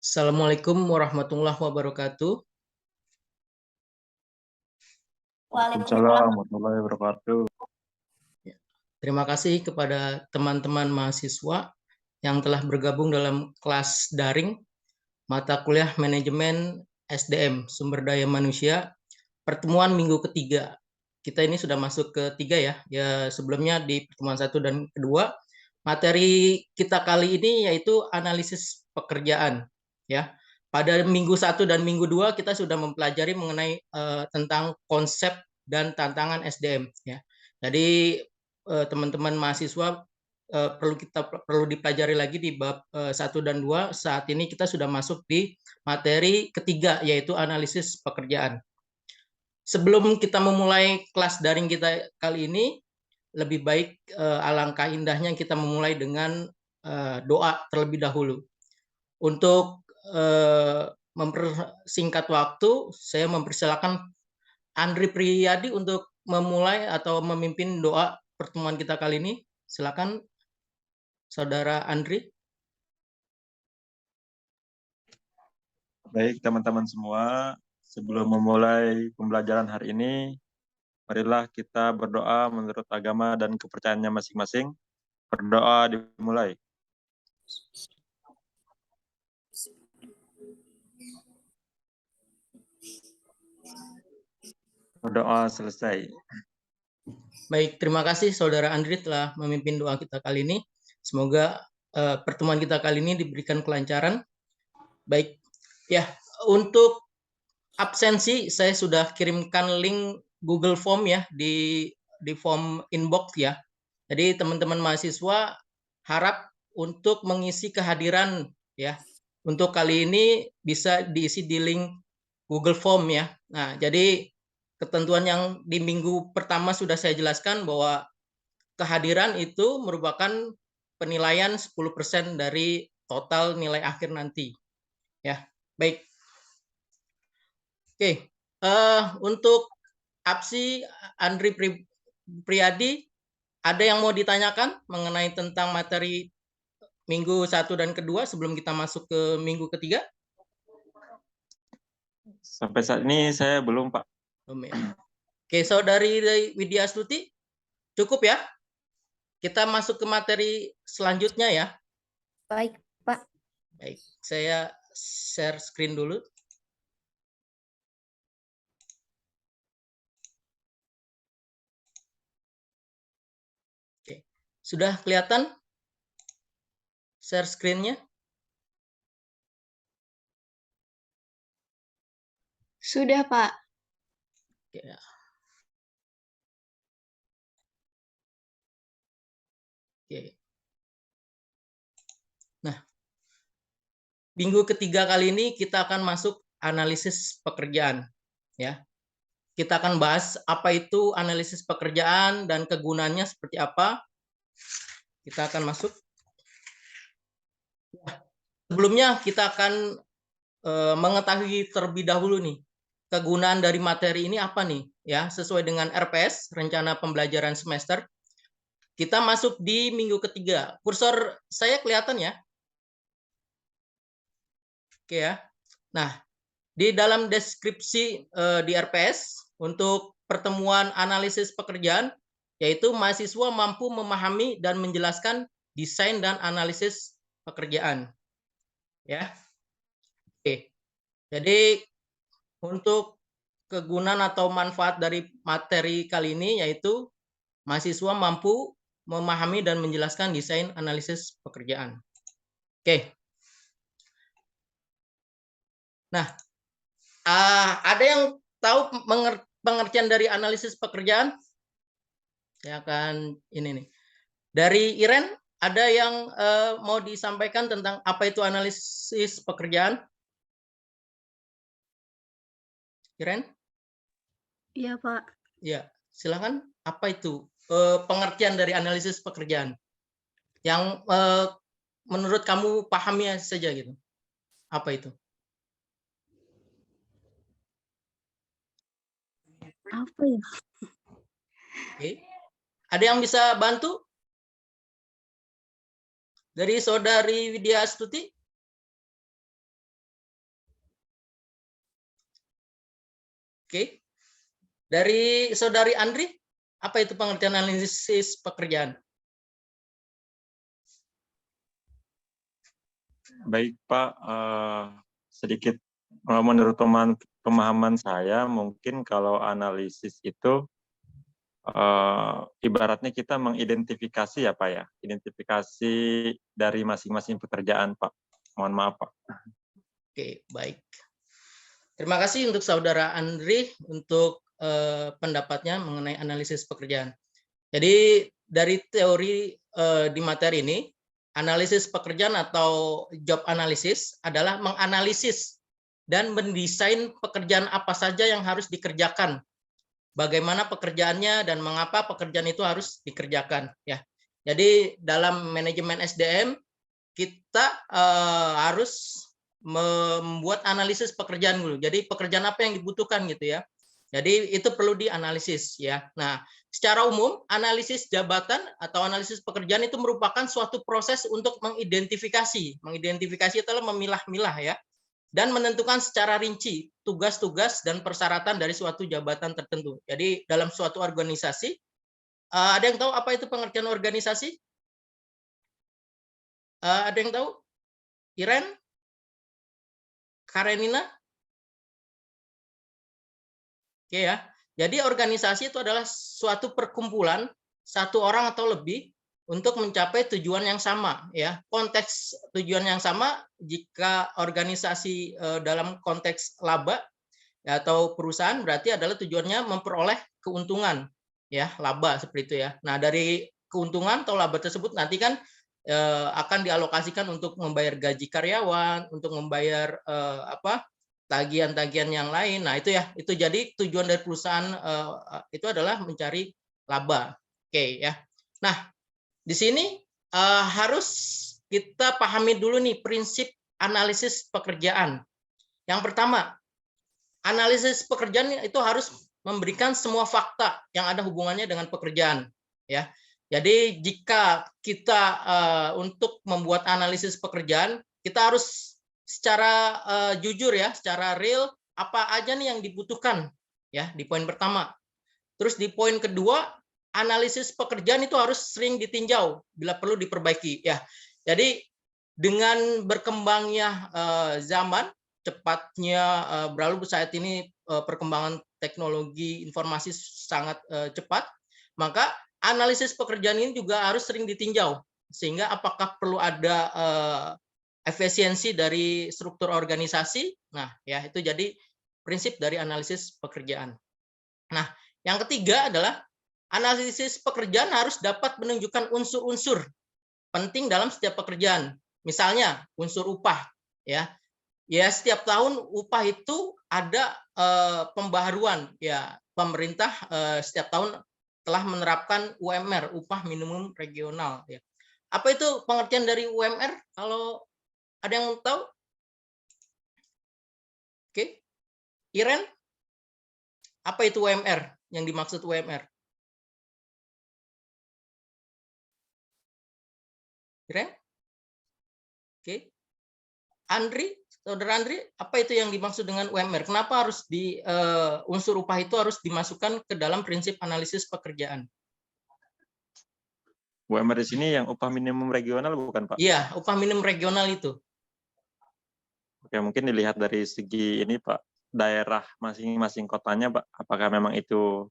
Assalamualaikum warahmatullahi wabarakatuh. Waalaikumsalam Waalaikumsalam. warahmatullahi wabarakatuh. Terima kasih kepada teman-teman mahasiswa yang telah bergabung dalam kelas daring mata kuliah manajemen SDM Sumber Daya Manusia pertemuan minggu ketiga. Kita ini sudah masuk ke tiga ya. Ya sebelumnya di pertemuan satu dan kedua materi kita kali ini yaitu analisis pekerjaan ya. Pada minggu satu dan minggu dua kita sudah mempelajari mengenai tentang konsep dan tantangan SDM ya. Jadi teman-teman mahasiswa perlu dipelajari lagi di bab 1 dan 2. Saat ini kita sudah masuk di materi ketiga yaitu analisis pekerjaan. Sebelum kita memulai kelas daring kita kali ini, lebih baik alangkah indahnya kita memulai dengan doa terlebih dahulu. Untuk mempersingkat waktu, saya mempersilakan Andri Priyadi untuk memulai atau memimpin doa pertemuan kita kali ini. Silakan, Saudara Andri. Baik teman-teman semua, sebelum memulai pembelajaran hari ini, marilah kita berdoa menurut agama dan kepercayaannya masing-masing. Berdoa dimulai. Berdoa selesai. Baik, terima kasih Saudara Andri telah memimpin doa kita kali ini. Semoga pertemuan kita kali ini diberikan kelancaran. Baik, ya untuk absensi saya sudah kirimkan link Google Form ya di form inbox ya. Jadi teman-teman mahasiswa harap untuk mengisi kehadiran ya. Untuk kali ini bisa diisi di link Google Form ya. Nah, jadi ketentuan yang di minggu pertama sudah saya jelaskan bahwa kehadiran itu merupakan penilaian 10% dari total nilai akhir nanti. Ya, baik. Oke, untuk Apsi Andri Priyadi, ada yang mau ditanyakan mengenai tentang materi minggu 1 dan kedua sebelum kita masuk ke minggu ketiga? Sampai saat ini saya belum, Pak. Oke, Saudari Widya Astuti, cukup ya? Kita masuk ke materi selanjutnya ya. Baik, Pak. Baik, saya share screen dulu. Oke, sudah kelihatan share screen-nya? Sudah, Pak. Ya. Oke. Nah, minggu ketiga kali ini kita akan masuk analisis pekerjaan. Ya, kita akan bahas apa itu analisis pekerjaan dan kegunaannya seperti apa. Kita akan masuk. Sebelumnya kita akan mengetahui terlebih dahulu nih kegunaan dari materi ini apa nih ya, sesuai dengan RPS rencana pembelajaran semester. Kita masuk di minggu ketiga. Kursor saya kelihatan ya? Oke ya. Nah, di dalam deskripsi di RPS untuk pertemuan analisis pekerjaan, yaitu mahasiswa mampu memahami dan menjelaskan desain dan analisis pekerjaan. Ya. Oke. Jadi untuk kegunaan atau manfaat dari materi kali ini yaitu mahasiswa mampu memahami dan menjelaskan desain analisis pekerjaan. Oke. Nah, ada yang tahu pengertian dari analisis pekerjaan? Saya akan ini nih. Dari Iren, ada yang mau disampaikan tentang apa itu analisis pekerjaan? Iren? Iya, Pak. Ya, silakan. Apa itu pengertian dari analisis pekerjaan? Yang menurut kamu pahami saja gitu. Apa itu? Apa ya? Oke. Ada yang bisa bantu? Dari Saudari Widya Astuti? Oke. Dari Saudari Andri, apa itu pengertian analisis pekerjaan? Baik Pak, sedikit menurut pemahaman saya mungkin kalau analisis itu ibaratnya kita mengidentifikasi ya Pak ya, identifikasi dari masing-masing pekerjaan Pak. Mohon maaf Pak. Oke, baik. Terima kasih untuk Saudara Andri untuk pendapatnya mengenai analisis pekerjaan. Jadi dari teori di materi ini, analisis pekerjaan atau job analysis adalah menganalisis dan mendesain pekerjaan apa saja yang harus dikerjakan, bagaimana pekerjaannya dan mengapa pekerjaan itu harus dikerjakan. Ya, jadi dalam manajemen SDM kita harus membuat analisis pekerjaan dulu. Jadi pekerjaan apa yang dibutuhkan gitu ya. Jadi itu perlu dianalisis ya. Nah, secara umum analisis jabatan atau analisis pekerjaan itu merupakan suatu proses untuk mengidentifikasi. Mengidentifikasi adalah memilah-milah ya, dan menentukan secara rinci tugas-tugas dan persyaratan dari suatu jabatan tertentu. Jadi dalam suatu organisasi, ada yang tahu apa itu pengertian organisasi? Ada yang tahu? Iren? Karenina? Oke ya. Jadi organisasi itu adalah suatu perkumpulan satu orang atau lebih untuk mencapai tujuan yang sama ya. Konteks tujuan yang sama jika organisasi dalam konteks laba ya, atau perusahaan berarti adalah tujuannya memperoleh keuntungan ya, laba seperti itu ya. Nah, dari keuntungan atau laba tersebut nanti kan akan dialokasikan untuk membayar gaji karyawan, untuk membayar tagihan-tagihan yang lain. Nah, itu ya, itu jadi tujuan dari perusahaan itu adalah mencari laba. Oke ya. Nah, di sini harus kita pahami dulu nih prinsip analisis pekerjaan. Yang pertama, analisis pekerjaan itu harus memberikan semua fakta yang ada hubungannya dengan pekerjaan ya. Jadi jika kita untuk membuat analisis pekerjaan, kita harus secara jujur ya, secara real apa aja nih yang dibutuhkan ya di poin pertama. Terus di poin kedua, analisis pekerjaan itu harus sering ditinjau bila perlu diperbaiki ya. Jadi dengan berkembangnya zaman, cepatnya berlalu saat ini perkembangan teknologi informasi sangat cepat, maka analisis pekerjaan ini juga harus sering ditinjau sehingga apakah perlu ada efisiensi dari struktur organisasi. Nah, ya itu jadi prinsip dari analisis pekerjaan. Nah, yang ketiga adalah analisis pekerjaan harus dapat menunjukkan unsur-unsur penting dalam setiap pekerjaan. Misalnya unsur upah ya. Ya, setiap tahun upah itu ada pembaharuan ya. Pemerintah setiap tahun telah menerapkan UMR, upah minimum regional ya. Apa itu pengertian dari UMR? Kalau ada yang tahu? Oke. Iren? Apa itu UMR? Yang dimaksud UMR? Iren? Oke. Andri, Saudara Andri, apa itu yang dimaksud dengan UMR? Kenapa harus unsur upah itu harus dimasukkan ke dalam prinsip analisis pekerjaan? UMR di sini yang upah minimum regional bukan Pak? Iya, upah minimum regional itu. Oke, mungkin dilihat dari segi ini Pak, daerah masing-masing kotanya Pak, apakah memang itu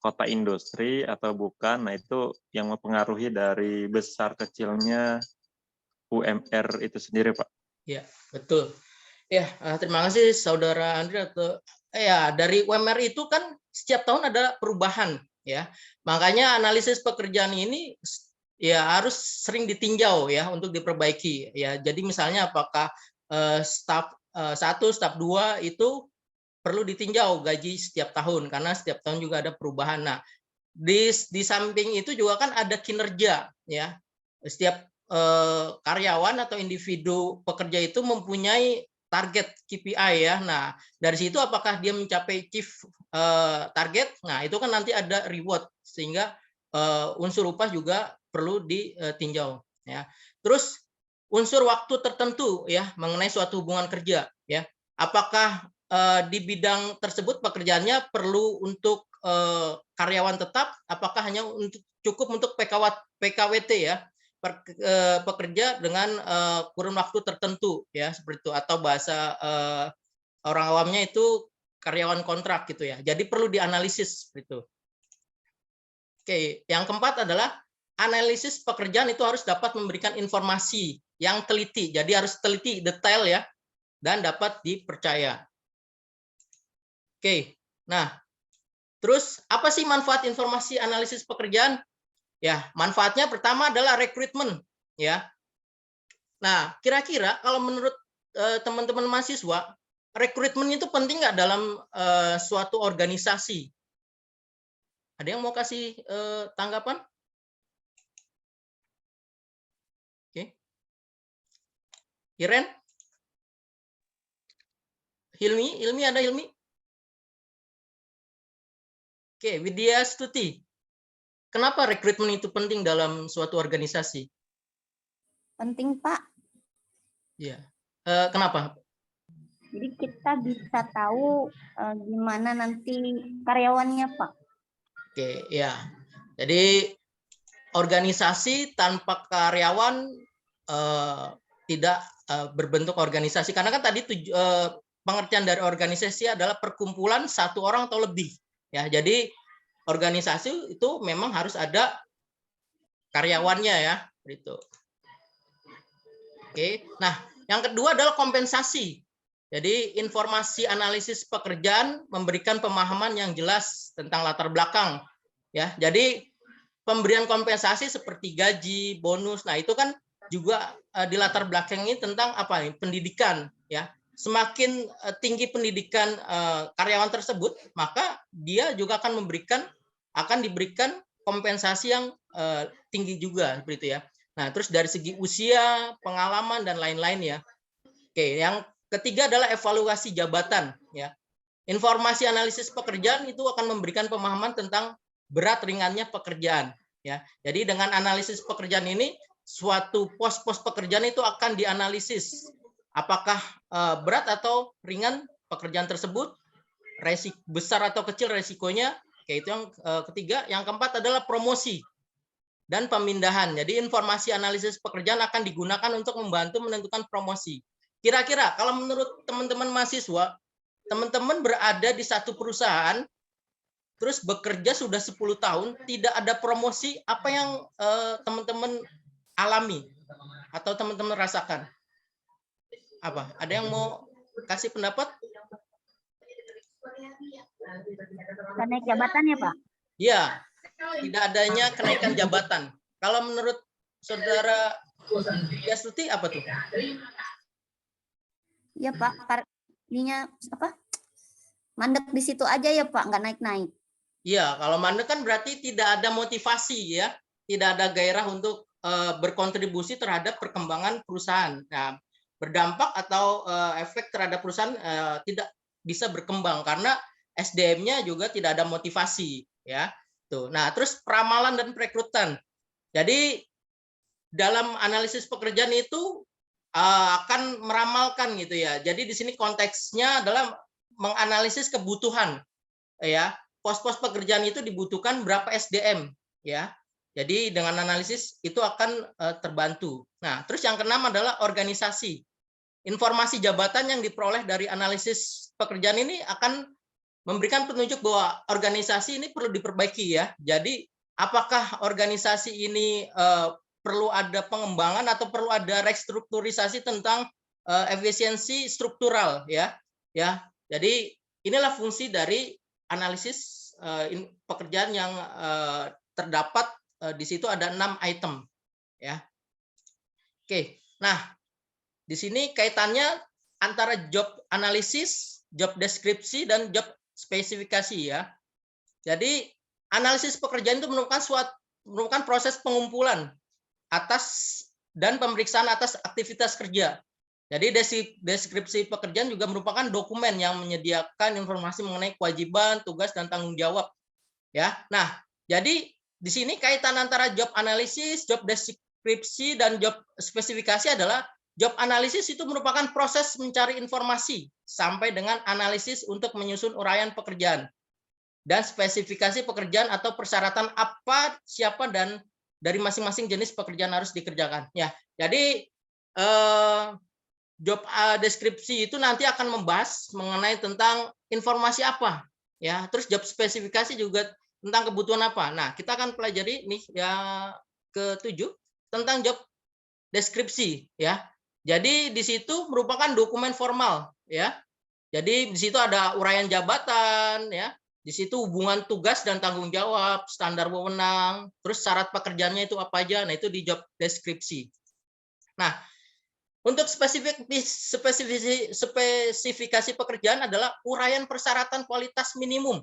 kota industri atau bukan? Nah itu yang mempengaruhi dari besar kecilnya UMR itu sendiri Pak. Ya, betul. Ya, terima kasih Saudara Andri. Ya, dari UMR itu kan setiap tahun ada perubahan ya. Makanya analisis pekerjaan ini ya harus sering ditinjau ya untuk diperbaiki ya. Jadi misalnya apakah staf 1, staf 2 itu perlu ditinjau gaji setiap tahun karena setiap tahun juga ada perubahan. Nah, di samping itu juga kan ada kinerja ya. Setiap karyawan atau individu pekerja itu mempunyai target KPI ya. Nah, dari situ apakah dia mencapai target? Nah, itu kan nanti ada reward sehingga unsur upah juga perlu ditinjau ya. Terus unsur waktu tertentu ya mengenai suatu hubungan kerja ya. Apakah di bidang tersebut pekerjaannya perlu untuk karyawan tetap, apakah hanya cukup untuk PKWT ya, pekerja dengan kurun waktu tertentu ya, seperti itu, atau bahasa orang awamnya itu karyawan kontrak gitu ya. Jadi perlu dianalisis gitu. Oke, yang keempat adalah analisis pekerjaan itu harus dapat memberikan informasi yang teliti. Jadi harus teliti, detail ya, dan dapat dipercaya. Oke, nah terus apa sih manfaat informasi analisis pekerjaan? Ya, manfaatnya pertama adalah rekrutmen ya. Nah, kira-kira kalau menurut teman-teman mahasiswa, rekrutmen itu penting nggak dalam suatu organisasi? Ada yang mau kasih tanggapan? Oke. Iren? Hilmi? Hilmi ada Hilmi? Oke, Widya Stuti. Kenapa rekrutmen itu penting dalam suatu organisasi? Penting, Pak. Ya. Kenapa? Jadi kita bisa tahu gimana nanti karyawannya, Pak. Oke, ya. Jadi organisasi tanpa karyawan tidak berbentuk organisasi. Karena kan tadi pengertian dari organisasi adalah perkumpulan satu orang atau lebih. Ya, jadi organisasi itu memang harus ada karyawannya ya, gitu. Oke. Nah, yang kedua adalah kompensasi. Jadi informasi analisis pekerjaan memberikan pemahaman yang jelas tentang latar belakang ya. Jadi pemberian kompensasi seperti gaji, bonus. Nah, itu kan juga di latar belakang ini tentang apa nih? Pendidikan ya. Semakin tinggi pendidikan karyawan tersebut, maka dia juga akan diberikan kompensasi yang tinggi juga seperti itu ya. Nah, terus dari segi usia, pengalaman dan lain-lain ya. Oke, yang ketiga adalah evaluasi jabatan ya. Informasi analisis pekerjaan itu akan memberikan pemahaman tentang berat ringannya pekerjaan ya. Jadi dengan analisis pekerjaan ini suatu pos-pos pekerjaan itu akan dianalisis apakah berat atau ringan pekerjaan tersebut, resiko besar atau kecil resikonya. Oke, itu yang ketiga. Yang keempat adalah promosi dan pemindahan. Jadi informasi analisis pekerjaan akan digunakan untuk membantu menentukan promosi. Kira-kira kalau menurut teman-teman mahasiswa, teman-teman berada di satu perusahaan, terus bekerja sudah 10 tahun, tidak ada promosi, apa yang teman-teman alami atau teman-teman rasakan? Apa? Ada yang mau kasih pendapat? Naik jabatan ya, Pak? Ya, tidak adanya kenaikan jabatan. Kalau menurut saudara Yastuti apa tuh? Iya, Pak. Ininya apa? Mandek di situ aja ya, Pak, nggak naik-naik. Iya, kalau mandek kan berarti tidak ada motivasi ya, tidak ada gairah untuk berkontribusi terhadap perkembangan perusahaan. Nah, berdampak atau efek terhadap perusahaan tidak bisa berkembang karena SDM-nya juga tidak ada motivasi ya. Tuh. Nah, terus peramalan dan perekrutan. Jadi dalam analisis pekerjaan itu akan meramalkan gitu ya. Jadi di sini konteksnya adalah menganalisis kebutuhan ya. Pos-pos pekerjaan itu dibutuhkan berapa SDM ya. Jadi dengan analisis itu akan terbantu. Nah, terus yang keenam adalah organisasi. Informasi jabatan yang diperoleh dari analisis pekerjaan ini akan memberikan petunjuk bahwa organisasi ini perlu diperbaiki ya. Jadi apakah organisasi ini perlu ada pengembangan atau perlu ada restrukturisasi tentang efisiensi struktural ya. Ya. Jadi inilah fungsi dari analisis pekerjaan yang terdapat di situ ada 6 item ya. Oke. Nah, di sini kaitannya antara job analisis, job deskripsi dan job spesifikasi ya. Jadi analisis pekerjaan itu merupakan proses pengumpulan atas dan pemeriksaan atas aktivitas kerja. Jadi deskripsi pekerjaan juga merupakan dokumen yang menyediakan informasi mengenai kewajiban, tugas dan tanggung jawab. Ya. Nah, jadi di sini kaitan antara job analisis, job deskripsi dan job spesifikasi adalah Job analisis itu merupakan proses mencari informasi sampai dengan analisis untuk menyusun uraian pekerjaan dan spesifikasi pekerjaan atau persyaratan apa, siapa, dan dari masing-masing jenis pekerjaan harus dikerjakan. Ya, jadi job deskripsi itu nanti akan membahas mengenai tentang informasi apa, ya. Terus job spesifikasi juga tentang kebutuhan apa. Nah, kita akan pelajari nih ya ke-7 tentang job deskripsi, ya. Jadi di situ merupakan dokumen formal, ya. Jadi di situ ada uraian jabatan, ya. Di situ hubungan tugas dan tanggung jawab, standar wewenang, terus syarat pekerjaannya itu apa aja. Nah, itu di job deskripsi. Nah, untuk spesifikasi pekerjaan adalah uraian persyaratan kualitas minimum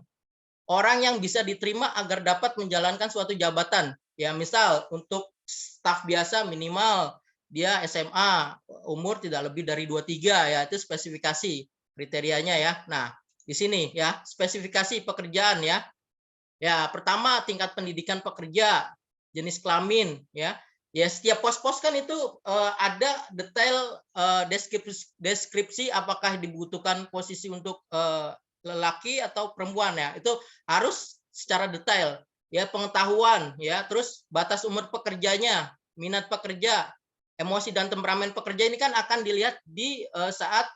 orang yang bisa diterima agar dapat menjalankan suatu jabatan. Ya, misal untuk staf biasa minimal dia SMA, umur tidak lebih dari 23, ya, itu spesifikasi kriterianya, ya. Nah, di sini ya, spesifikasi pekerjaan, ya. Ya, pertama tingkat pendidikan pekerja, jenis kelamin, ya. Ya, setiap pos-pos kan itu ada detail deskripsi apakah dibutuhkan posisi untuk lelaki atau perempuan, ya. Itu harus secara detail, ya, pengetahuan, ya, terus batas umur pekerjanya, minat pekerja, emosi dan temperamen pekerja ini kan akan dilihat di saat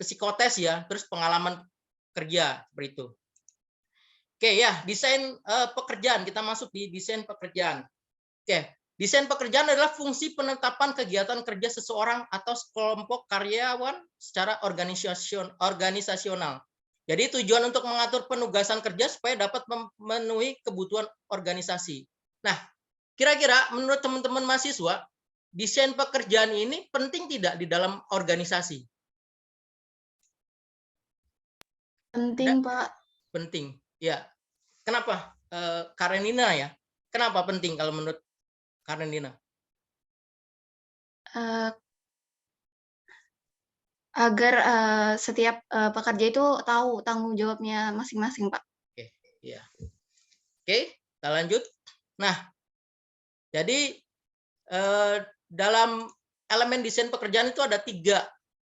psikotes, ya, terus pengalaman kerja seperti itu. Oke, ya, desain pekerjaan, kita masuk di desain pekerjaan. Oke, desain pekerjaan adalah fungsi penetapan kegiatan kerja seseorang atau sekelompok karyawan secara organisasional. Jadi tujuan untuk mengatur penugasan kerja supaya dapat memenuhi kebutuhan organisasi. Nah, kira-kira menurut teman-teman mahasiswa, desain pekerjaan ini penting tidak di dalam organisasi? Penting, Pak. Penting, ya. Kenapa? Karenina, ya. Kenapa penting kalau menurut Karenina? Agar setiap pekerja itu tahu tanggung jawabnya masing-masing, Pak. Oke, ya. Oke, kita lanjut. Nah, jadi dalam elemen desain pekerjaan itu ada 3.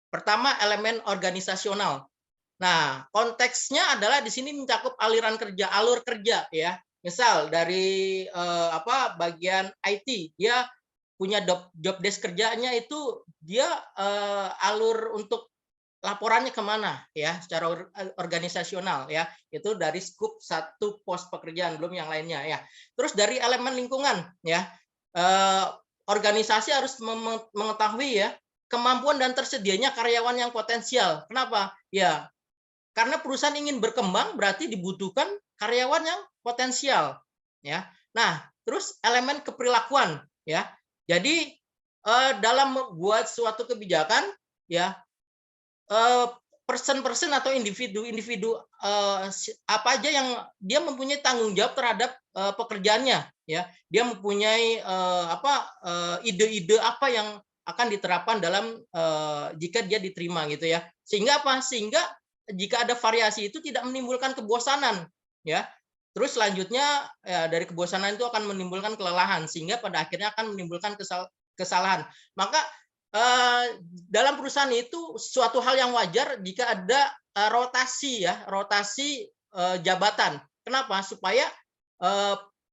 Pertama, elemen organisasional. Nah, konteksnya adalah di sini mencakup aliran kerja, alur kerja, ya. Misal dari bagian IT, dia punya job desk kerjanya itu dia alur untuk laporannya kemana, ya, secara organisasional, ya, itu dari skup satu pos pekerjaan, belum yang lainnya, ya. Terus dari elemen lingkungan, ya, organisasi harus mengetahui, ya, kemampuan dan tersedianya karyawan yang potensial. Kenapa? Ya, karena perusahaan ingin berkembang berarti dibutuhkan karyawan yang potensial, ya. Nah, terus elemen keperilakuan, ya. Jadi dalam membuat suatu kebijakan, ya, person-person atau individu apa aja yang dia mempunyai tanggung jawab terhadap pekerjaannya, ya. Dia mempunyai ide-ide apa yang akan diterapkan dalam jika dia diterima, gitu, ya. Sehingga apa? Sehingga jika ada variasi itu tidak menimbulkan kebosanan, ya. Terus selanjutnya, ya, dari kebosanan itu akan menimbulkan kelelahan sehingga pada akhirnya akan menimbulkan kesalahan. Maka dalam perusahaan itu suatu hal yang wajar jika ada rotasi, ya, rotasi jabatan. Kenapa? Supaya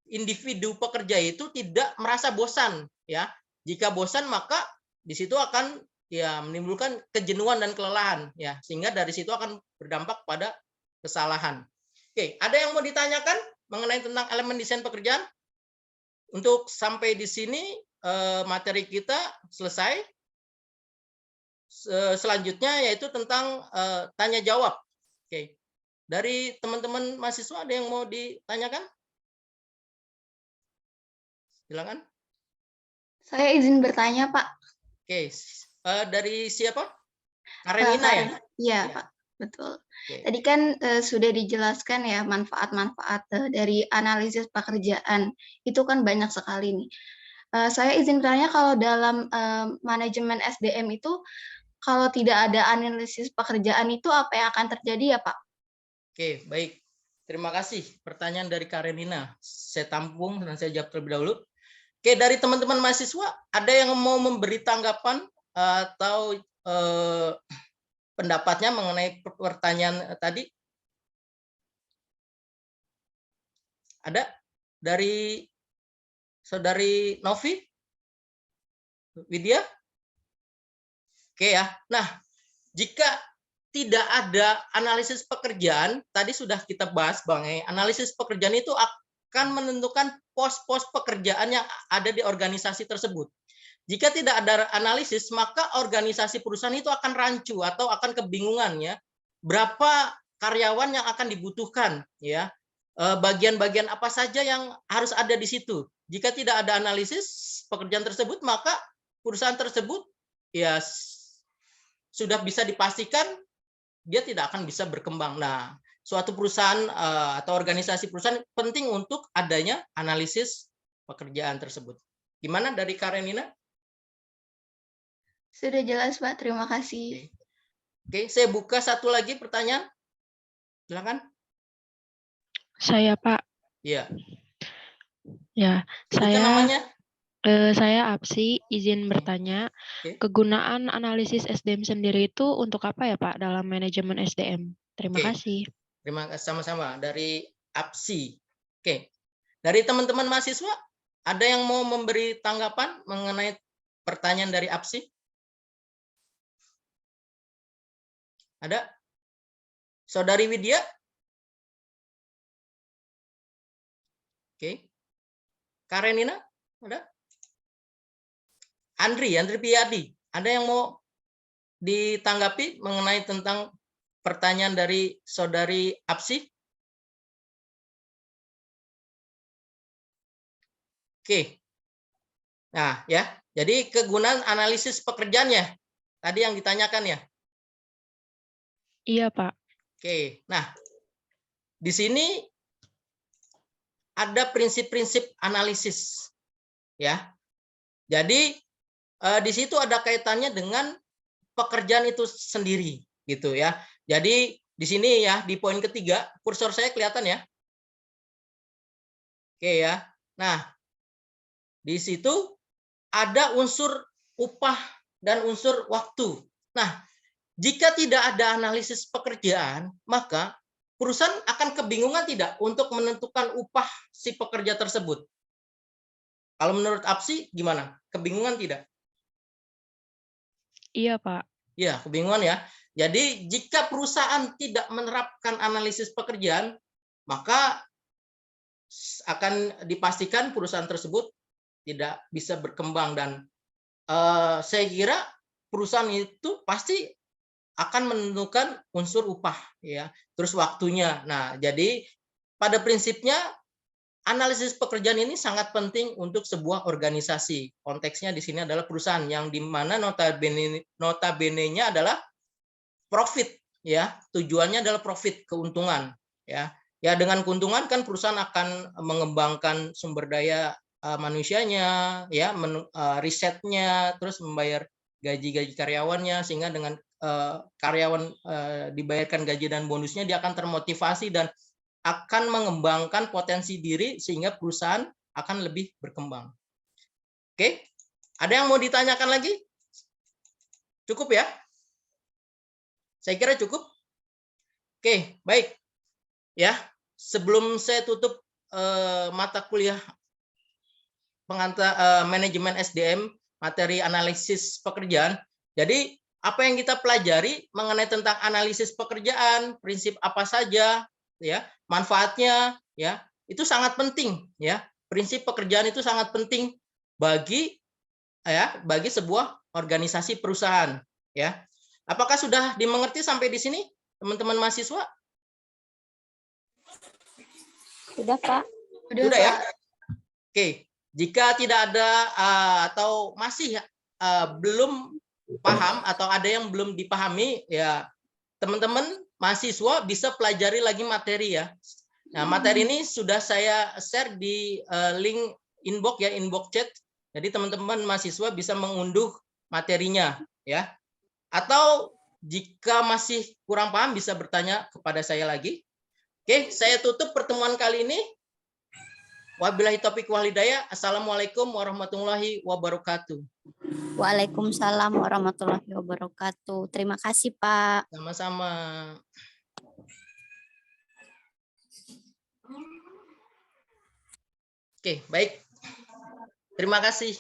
individu pekerja itu tidak merasa bosan, ya. Jika bosan maka di situ akan, ya, menimbulkan kejenuhan dan kelelahan, ya, sehingga dari situ akan berdampak pada kesalahan. Oke, ada yang mau ditanyakan mengenai tentang elemen desain pekerjaan? Untuk sampai di sini materi kita selesai. Selanjutnya yaitu tentang tanya jawab. Oke, dari teman-teman mahasiswa ada yang mau ditanyakan? Silakan. Saya izin bertanya, Pak. Oke, dari siapa? Karenina, ya? Iya, Ya. Pak. Betul. Oke. Tadi kan sudah dijelaskan, ya, manfaat-manfaat dari analisis pekerjaan. Itu kan banyak sekali nih. Saya izin bertanya, kalau dalam manajemen SDM itu, kalau tidak ada analisis pekerjaan itu apa yang akan terjadi, ya, Pak? Oke, baik. Terima kasih pertanyaan dari Karenina. Saya tampung dan saya jawab terlebih dahulu. Oke, dari teman-teman mahasiswa, ada yang mau memberi tanggapan atau pendapatnya mengenai pertanyaan tadi? Ada dari Saudari Novi? Widya? Oke ya. Nah, jika tidak ada analisis pekerjaan, tadi sudah kita bahas Bang, analisis pekerjaan itu akan menentukan pos-pos pekerjaan yang ada di organisasi tersebut. Jika tidak ada analisis, maka organisasi perusahaan itu akan rancu atau akan kebingungan ya. Berapa karyawan yang akan dibutuhkan ya. Bagian-bagian apa saja yang harus ada di situ. Jika tidak ada analisis pekerjaan tersebut, maka perusahaan tersebut ya sudah bisa dipastikan dia tidak akan bisa berkembang. Nah, suatu perusahaan atau organisasi perusahaan penting untuk adanya analisis pekerjaan tersebut. Gimana dari Karenina? Sudah jelas, Pak. Terima kasih. Oke, saya buka satu lagi pertanyaan. Silakan. Saya, Pak. Iya. Ya, Sebutkan namanya. Saya Apsi, izin bertanya, kegunaan analisis SDM sendiri itu untuk apa ya Pak dalam manajemen SDM? Terima kasih. Terima kasih sama-sama dari Apsi. Oke, dari teman-teman mahasiswa, ada yang mau memberi tanggapan mengenai pertanyaan dari Apsi? Ada? Saudari Widya? Oke. Karenina? Ada? Andri Piyadi, ada yang mau ditanggapi mengenai tentang pertanyaan dari Saudari Apsi? Oke. Nah, ya. Jadi kegunaan analisis pekerjaannya tadi yang ditanyakan ya? Iya, Pak. Oke. Nah, di sini ada prinsip-prinsip analisis ya. Jadi di situ ada kaitannya dengan pekerjaan itu sendiri gitu ya. Jadi di sini ya di poin ketiga, kursor saya kelihatan ya. Oke ya. Nah, di situ ada unsur upah dan unsur waktu. Nah, jika tidak ada analisis pekerjaan, maka perusahaan akan kebingungan tidak untuk menentukan upah si pekerja tersebut. Kalau menurut Apsi gimana? Kebingungan tidak? Iya, Pak. Ya, kebingungan ya. Jadi jika perusahaan tidak menerapkan analisis pekerjaan, maka akan dipastikan perusahaan tersebut tidak bisa berkembang dan saya kira perusahaan itu pasti akan menentukan unsur upah ya, terus waktunya. Nah, jadi pada prinsipnya analisis pekerjaan ini sangat penting untuk sebuah organisasi. Konteksnya di sini adalah perusahaan yang di mana notabene-nya adalah profit ya. Tujuannya adalah profit, keuntungan ya. Ya dengan keuntungan kan perusahaan akan mengembangkan sumber daya manusianya ya, risetnya, terus membayar gaji-gaji karyawannya sehingga dengan karyawan dibayarkan gaji dan bonusnya dia akan termotivasi dan akan mengembangkan potensi diri sehingga perusahaan akan lebih berkembang. Oke, ada yang mau ditanyakan lagi? Cukup ya? Saya kira cukup. Oke, baik. Ya, sebelum saya tutup mata kuliah manajemen SDM, materi analisis pekerjaan. Jadi, apa yang kita pelajari mengenai tentang analisis pekerjaan, prinsip apa saja, ya, manfaatnya ya itu sangat penting ya. Prinsip pekerjaan itu sangat penting bagi sebuah organisasi perusahaan ya. Apakah sudah dimengerti sampai di sini teman-teman mahasiswa? Sudah, Pak. Sudah ya. Oke, jika tidak ada atau masih belum paham atau ada yang belum dipahami ya, teman-teman mahasiswa bisa pelajari lagi materi ya. Nah, materi ini sudah saya share di link inbox ya, inbox chat. Jadi teman-teman mahasiswa bisa mengunduh materinya ya. Atau jika masih kurang paham bisa bertanya kepada saya lagi. Oke, saya tutup pertemuan kali ini. Wabillahi taufiq wal hidayah. Assalamualaikum warahmatullahi wabarakatuh. Waalaikumsalam warahmatullahi wabarakatuh. Terima kasih, Pak. Sama-sama. Oke, baik. Terima kasih